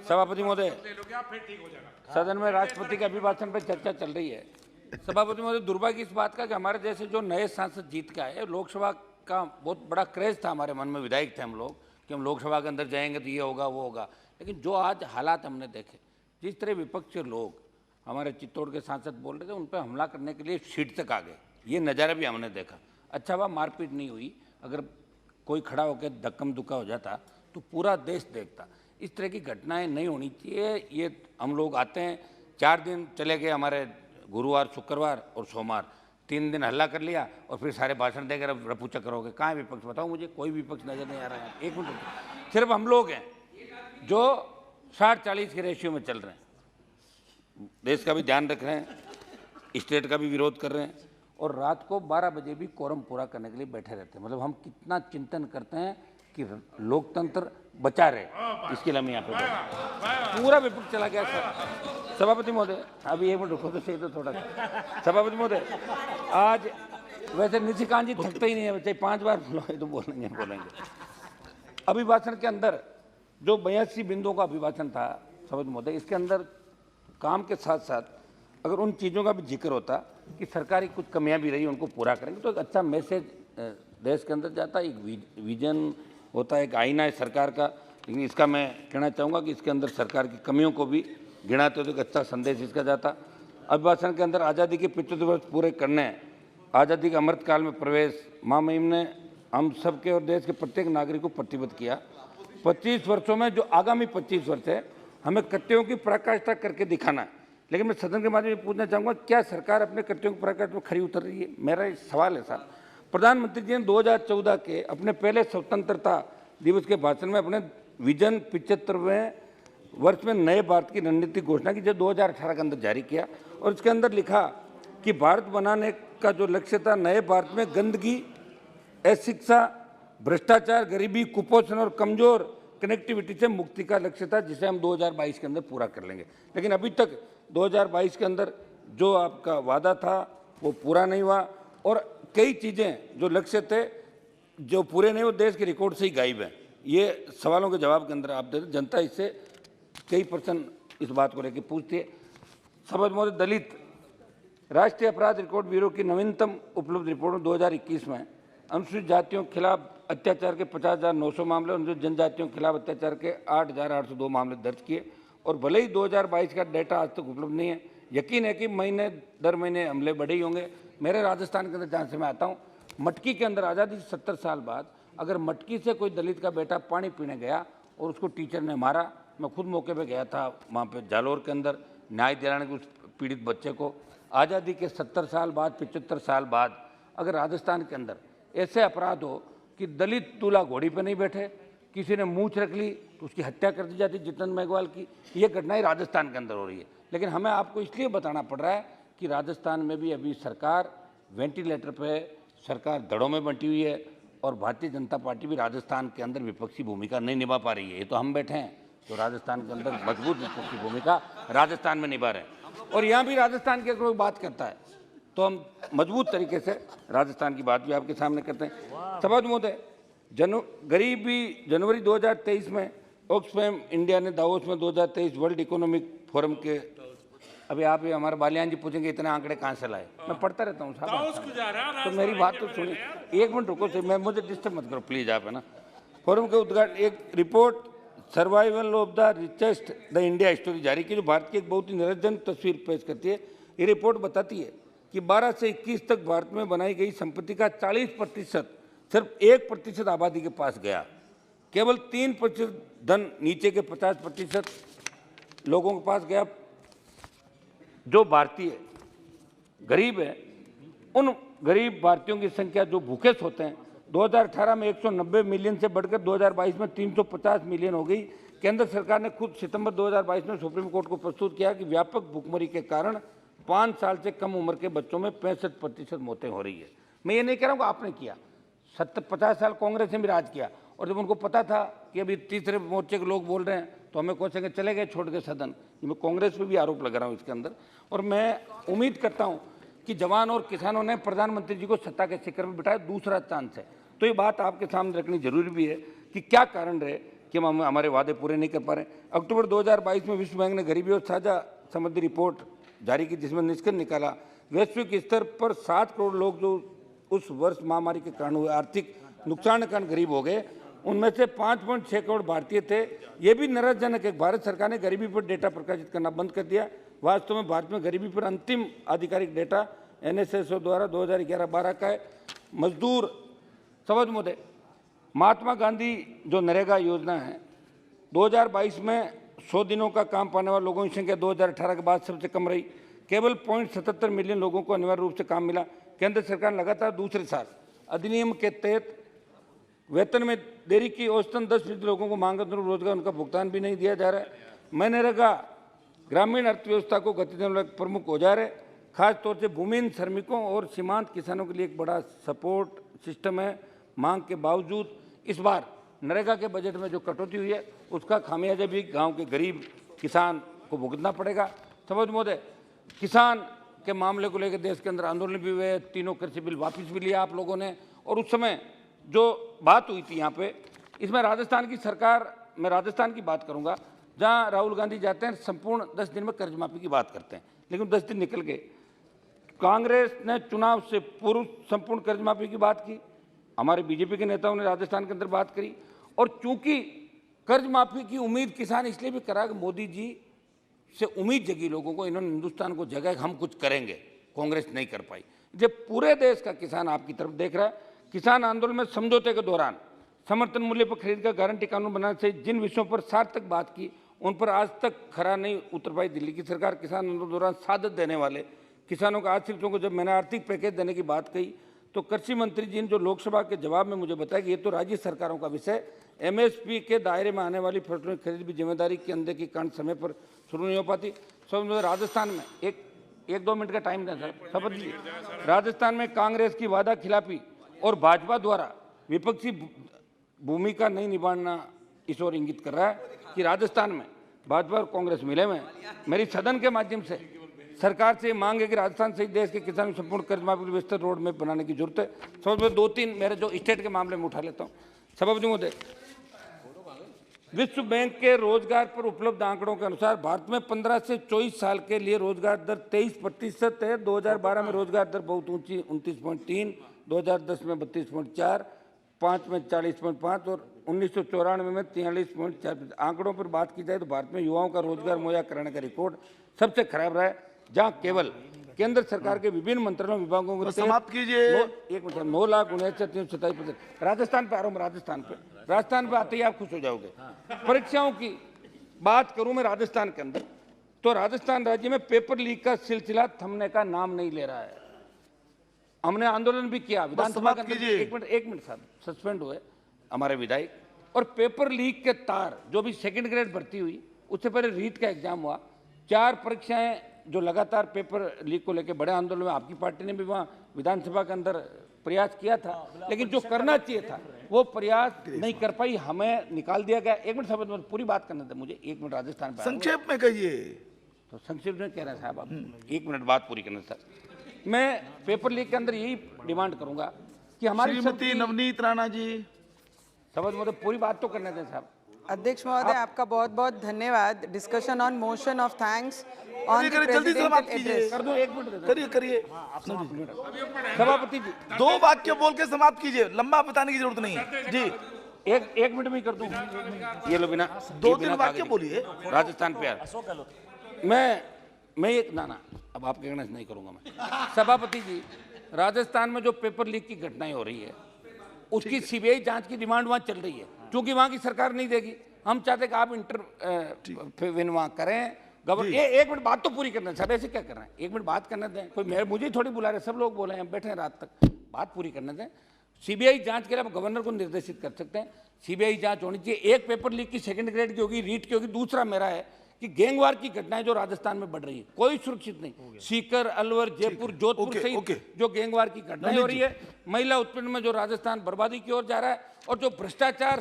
सभापति महोदय, सदन में राष्ट्रपति के अभिभाषण पर चर्चा चल रही है। सभापति महोदय, दुर्भाग्य इस बात का कि हमारे जैसे जो नए सांसद जीत के आए, लोकसभा का बहुत बड़ा क्रेज था हमारे मन में, विधायक थे हम लोग कि हम लोकसभा के अंदर जाएंगे तो ये होगा वो होगा, लेकिन जो आज हालात हमने देखे, जिस तरह विपक्षी लोग हमारे चित्तौड़ के सांसद बोल रहे थे, उन पर हमला करने के लिए सीट तक आ गए, ये नज़ारा भी हमने देखा। अच्छा हुआ मारपीट नहीं हुई, अगर कोई खड़ा होकर धक्कम धुक्का हो जाता तो पूरा देश देखता। इस तरह की घटनाएं नहीं होनी चाहिए। ये हम लोग आते हैं, 4 दिन चले गए हमारे, गुरुवार, शुक्रवार और सोमवार, 3 दिन हल्ला कर लिया और फिर सारे भाषण देकर रफू चक्कर हो गए। कहाँ है विपक्ष? बताओ मुझे, कोई विपक्ष नजर नहीं आ रहा है। एक मिनट, सिर्फ हम लोग हैं जो 60-40 के रेशियो में चल रहे हैं, देश का भी ध्यान रख रहे हैं, स्टेट का भी विरोध कर रहे हैं, और रात को 12 बजे भी कोरम पूरा करने के लिए बैठे रहते हैं। मतलब हम कितना चिंतन करते हैं कि लोकतंत्र बचा रहे, इसके लिए हम यहाँ पे पूरा विपक्ष चला गया। सर सभापति महोदय, अभी 1 मिनट रुको तो सही, तो थोड़ा सा सभापति महोदय, आज वैसे निशिकांत जी थकते ही नहीं है, बच्चे 5 बार बोलोगे तो बोलेंगे। अभिभाषण के अंदर जो 82 बिंदुओं का अभिभाषण था सभापति महोदय, इसके अंदर काम के साथ साथ अगर उन चीज़ों का भी जिक्र होता कि सरकारी कुछ कमियां भी रही उनको पूरा करेंगे तो एक अच्छा मैसेज देश के अंदर जाता, एक विजन होता है, एक आईना है सरकार का। लेकिन इसका मैं कहना चाहूँगा कि इसके अंदर सरकार की कमियों को भी गिनाते तो एक अच्छा संदेश इसका जाता। अभिभाषण के अंदर आज़ादी के 75 वर्ष पूरे करने, आज़ादी के अमृतकाल में प्रवेश, महामहिम ने हम सबके और देश के प्रत्येक नागरिक को प्रतिबद्ध किया। 25 वर्षों में जो आगामी 25 वर्ष है, हमें कृत्यों की पराकाष्ठा करके दिखाना है। लेकिन मैं सदन के माध्यम से पूछना चाहूँगा, क्या सरकार अपने कृत्यों की पराकाष्ठा में खरी उतर रही है? मेरा सवाल है साहब। प्रधानमंत्री जी ने 2014 के अपने पहले स्वतंत्रता दिवस के भाषण में अपने विजन 75वें वर्ष में नए भारत की रणनीति घोषणा की, जो 2018 के अंदर जारी किया, और इसके अंदर लिखा कि भारत बनाने का जो लक्ष्य था, नए भारत में गंदगी, अशिक्षा, भ्रष्टाचार, गरीबी, कुपोषण और कमजोर कनेक्टिविटी से मुक्ति का लक्ष्य था, जिसे हम 2022 के अंदर पूरा कर लेंगे। लेकिन अभी तक 2022 के अंदर जो आपका वादा था वो पूरा नहीं हुआ, और कई चीज़ें जो लक्ष्य थे जो पूरे नहीं, वो देश के रिकॉर्ड से ही गायब है। ये सवालों के जवाब के अंदर आप दे, जनता इससे कई % इस बात को लेकर पूछती है। सभापति महोदय, दलित राष्ट्रीय अपराध रिकॉर्ड ब्यूरो की नवीनतम उपलब्ध रिपोर्ट में 2021 में अनुसूचित जातियों के खिलाफ अत्याचार के 50,900 मामले, अनुसूचित जनजातियों के खिलाफ अत्याचार के 8,802 मामले दर्ज किए। और भले ही 2022 का डेटा आज तक उपलब्ध नहीं है, यकीन है कि महीने दर महीने हमले बढ़े ही होंगे। मेरे राजस्थान के अंदर जहाँ से मैं आता हूँ, मटकी के अंदर आज़ादी से 70 साल बाद अगर मटकी से कोई दलित का बेटा पानी पीने गया और उसको टीचर ने मारा, मैं खुद मौके पे गया था वहाँ पे जालोर के अंदर न्याय दिलाने के उस पीड़ित बच्चे को। आज़ादी के 70 साल बाद, 75 साल बाद अगर राजस्थान के अंदर ऐसे अपराध हो कि दलित दूल्हा घोड़ी पर नहीं बैठे, किसी ने मूंछ रख ली तो उसकी हत्या कर दी जाती, जितन मेघवाल की, ये घटनाएं राजस्थान के अंदर हो रही है। लेकिन हमें आपको इसलिए बताना पड़ रहा है कि राजस्थान में भी अभी सरकार वेंटिलेटर पे, सरकार दड़ों में बंटी हुई है, और भारतीय जनता पार्टी भी राजस्थान के अंदर विपक्षी भूमिका नहीं निभा पा रही है। ये तो हम बैठे हैं तो राजस्थान के अंदर मजबूत विपक्षी भूमिका राजस्थान में निभा रहे हैं, और यहाँ भी राजस्थान की कोई बात करता है तो हम मजबूत तरीके से राजस्थान की बात भी आपके सामने करते हैं। सभापति महोदय, गरीबी जनवरी 2023 में ऑक्सफैम इंडिया ने दावोस में 2023 वर्ल्ड इकोनॉमिक फोरम के, अभी आप ये हमारे बालियान जी पूछेंगे इतने आंकड़े कहाँ से लाए, मैं पढ़ता रहता हूँ साहब, तो मेरी बात तो सुनिए, 1 मिनट रुको से, मैं मुझे डिस्टर्ब मत करो प्लीज आप, है ना। फोरम के उद्घाटन एक report survival of the richest the India story जारी की, जो भारत की एक बहुत ही निरंजन तस्वीर पेश करती है। ये रिपोर्ट बताती है कि 12 से 21 तक भारत में बनाई गई संपत्ति का 40% सिर्फ 1% आबादी के पास गया, केवल 3% धन नीचे के 50% लोगों के पास गया। जो भारतीय गरीब है, उन गरीब भारतीयों की संख्या जो भूखे सोते हैं, 2018 में 190 मिलियन से बढ़कर 2022 में 350 मिलियन हो गई। केंद्र सरकार ने खुद सितंबर 2022 में सुप्रीम कोर्ट को प्रस्तुत किया कि व्यापक भूखमरी के कारण 5 साल से कम उम्र के बच्चों में 65% मौतें हो रही है। मैं ये नहीं कह रहा हूँ कि आपने किया, 50 साल कांग्रेस ने भी राज किया, और जब उनको पता था कि अभी तीसरे मोर्चे के लोग बोल रहे हैं तो हमें कोसेंगे चले गए छोड़ के सदन। मैं कांग्रेस पे भी आरोप लगा रहा हूँ इसके अंदर, और मैं उम्मीद करता हूँ कि जवान और किसानों ने प्रधानमंत्री जी को सत्ता के शिखर में बिठाया, दूसरा चांस है। तो ये बात आपके सामने रखनी जरूरी भी है कि क्या कारण रहे कि हम हमारे वादे पूरे नहीं कर पा रहे। अक्टूबर 2022 में विश्व बैंक ने गरीबी और साझा समृद्धि रिपोर्ट जारी की, जिसमें निष्कर्ष निकाला वैश्विक स्तर पर 7 करोड़ लोग जो उस वर्ष महामारी के कारण हुए आर्थिक नुकसान के कारण गरीब हो गए, उनमें से 5.6 करोड़ भारतीय थे। ये भी निराशाजनक है। भारत सरकार ने गरीबी पर डेटा प्रकाशित करना बंद कर दिया। वास्तव में भारत में गरीबी पर अंतिम आधिकारिक डेटा NSSO द्वारा 2011-12 का है। मजदूर समझ मुद्दे, महात्मा गांधी जो नरेगा योजना है 2022 में 100 दिनों का काम पाने वाले लोगों की संख्या 2018 के बाद सबसे कम रही। केवल 0.77 मिलियन लोगों को अनिवार्य रूप से काम मिला। केंद्र सरकार ने लगातार दूसरे साल अधिनियम के तहत वेतन में देरी की। औसतन 10% लोगों को मांग अनुरूप रोजगार उनका भुगतान भी नहीं दिया जा रहा है। मनरेगा ग्रामीण अर्थव्यवस्था को गति देने वाला प्रमुख औजार है। खासतौर से भूमिहीन श्रमिकों और सीमांत किसानों के लिए एक बड़ा सपोर्ट सिस्टम है। मांग के बावजूद इस बार नरेगा के बजट में जो कटौती हुई है उसका खामियाजा भी गांव के गरीब किसान को भुगतना पड़ेगा। समझ महोदय, किसान के मामले को लेकर देश के अंदर आंदोलन भी हुए, तीनों कृषि बिल वापस भी लिया आप लोगों ने। और उस समय जो बात हुई थी यहाँ पे, इसमें राजस्थान की सरकार, मैं राजस्थान की बात करूँगा, जहाँ राहुल गांधी जाते हैं संपूर्ण 10 दिन में कर्ज माफी की बात करते हैं, लेकिन 10 दिन निकल गए। कांग्रेस ने चुनाव से पूर्व संपूर्ण कर्ज माफी की बात की, हमारे बीजेपी के नेताओं ने राजस्थान के अंदर बात करी। और चूंकि कर्ज माफी की उम्मीद किसान इसलिए भी करा कि मोदी जी से उम्मीद जगी लोगों को, इन्होंने हिंदुस्तान को जगह हम कुछ करेंगे, कांग्रेस नहीं कर पाई। जब पूरे देश का किसान आपकी तरफ देख रहा है, किसान आंदोलन में समझौते के दौरान समर्थन मूल्य पर खरीद का गारंटी कानून बनाने से जिन विषयों पर सार्थक बात की, उन पर आज तक खरा नहीं उतर पाई दिल्ली की सरकार। किसान आंदोलन के दौरान सादत देने वाले किसानों को आश्रितों को जब मैंने आर्थिक पैकेज देने की बात कही, तो कृषि मंत्री जी ने जो लोकसभा के जवाब में मुझे बताया कि ये तो राज्य सरकारों का विषय, MSP के दायरे में आने वाली फसलों की खरीद भी जिम्मेदारी के अंदर की कारण समय पर शुरू नहीं हो पाती। सब राजस्थान में एक 2 मिनट का टाइम दें सर, शपथ लीजिए। राजस्थान में कांग्रेस की वादा खिलाफी और भाजपा द्वारा विपक्षी भूमिका नहीं निभाना इस ओर इंगित कर रहा है कि राजस्थान में भाजपा और कांग्रेस मिले हुए हैं। मेरी सदन के माध्यम से सरकार से मांग है कि राजस्थान सहित देश के किसानों को संपूर्ण कर्ज माफी विस्तृत रोड मैप बनाने की जरूरत है। समझ में 2-3 मेरे जो स्टेट के मामले में उठा लेता हूँ। सभापति महोदय, विश्व बैंक के रोजगार पर उपलब्ध आंकड़ों के अनुसार भारत में 15 से 24 साल के लिए रोजगार दर 23% है। 2012 में रोजगार दर बहुत ऊंची 29.3, 2010 में 32.4, 5 में 40.5 और 1994 में 43.4। आंकड़ों पर बात की जाए तो भारत में युवाओं का रोजगार मुहैया कराने का रिकॉर्ड सबसे खराब रहा है, जहां केवल केंद्र सरकार के विभिन्न मंत्रालयों विभागों को समाप्त कीजिए। 9,59,27%। राजस्थान पे आ रहा हूँ, राजस्थान पे आते ही आप खुश हो जाओगे। परीक्षाओं की बात करूं मैं राजस्थान के अंदर, तो राजस्थान राज्य में पेपर लीक का सिलसिला थमने का नाम नहीं ले रहा है। हमने आंदोलन भी किया विधानसभा के अंदर, एक मिनट साहब, सस्पेंड हुए हमारे विधायक। और पेपर लीक के तार जो भी सेकंड ग्रेड भर्ती हुई, उससे पहले रीट का एग्जाम हुआ, 4 परीक्षाएं जो लगातार पेपर लीक को लेकर बड़े आंदोलन में, आपकी पार्टी ने भी वहाँ विधानसभा के अंदर प्रयास किया था, लेकिन जो करना चाहिए था वो प्रयास नहीं कर पाई, हमें निकाल दिया गया। 1 मिनट साहब, पूरी बात करने दें मुझे, 1 मिनट। राजस्थान पे संक्षेप में कहिए। तो संक्षेप में कह रहे हैं साहब आप, 1 मिनट बात पूरी करने सर। मैं पेपर लीक के अंदर यही डिमांड करूंगा कि हमारी श्रीमती नवनीत राणा जी, समझ मुझे पूरी बात तो करने दें साहब। अध्यक्ष महोदय, आपका बहुत बहुत धन्यवाद। Discussion on motion of thanks on जल्दी समाप्त कीजिए। कर दो, 1 मिनट करिए। सभापति जी 2 वाक्य बोल के समाप्त कीजिए, लंबा बताने की जरूरत नहीं है जी। 1 मिनट में कर दूं। ये लो, बिना 2-3 वाक्य बोलिए। राजस्थान पे मैं एक ना अब आपके कहने से नहीं करूंगा मैं। सभापति जी, राजस्थान में जो पेपर लीक की घटनाएं हो रही है उसकी CBI जांच की डिमांड वहां चल रही है, क्योंकि वहां की सरकार नहीं देगी। हम चाहते कि आप इंटरव्यू वहां करें। एक मिनट बात तो पूरी करना है साहब, ऐसे क्या कर रहे हैं? 1 मिनट बात करने दें। कोई मुझे थोड़ी बुला रहे, सब लोग बोले हैं, बैठे हैं रात तक, बात पूरी करने दें। CBI जांच के लिए आप गवर्नर को निर्देशित कर सकते हैं, CBI जांच होनी चाहिए। एक पेपर लीक की सेकंड ग्रेड की होगी, रीट की होगी। दूसरा मेरा है कि गैंगवार की घटनाएं जो राजस्थान में बढ़ रही है, कोई सुरक्षित नहीं। सीकर, अलवर, जयपुर, जोधपुर सहित जो गैंगवार की घटनाएं हो रही है, महिला उत्पीड़न में जो राजस्थान बर्बादी की ओर जा रहा है, और जो भ्रष्टाचार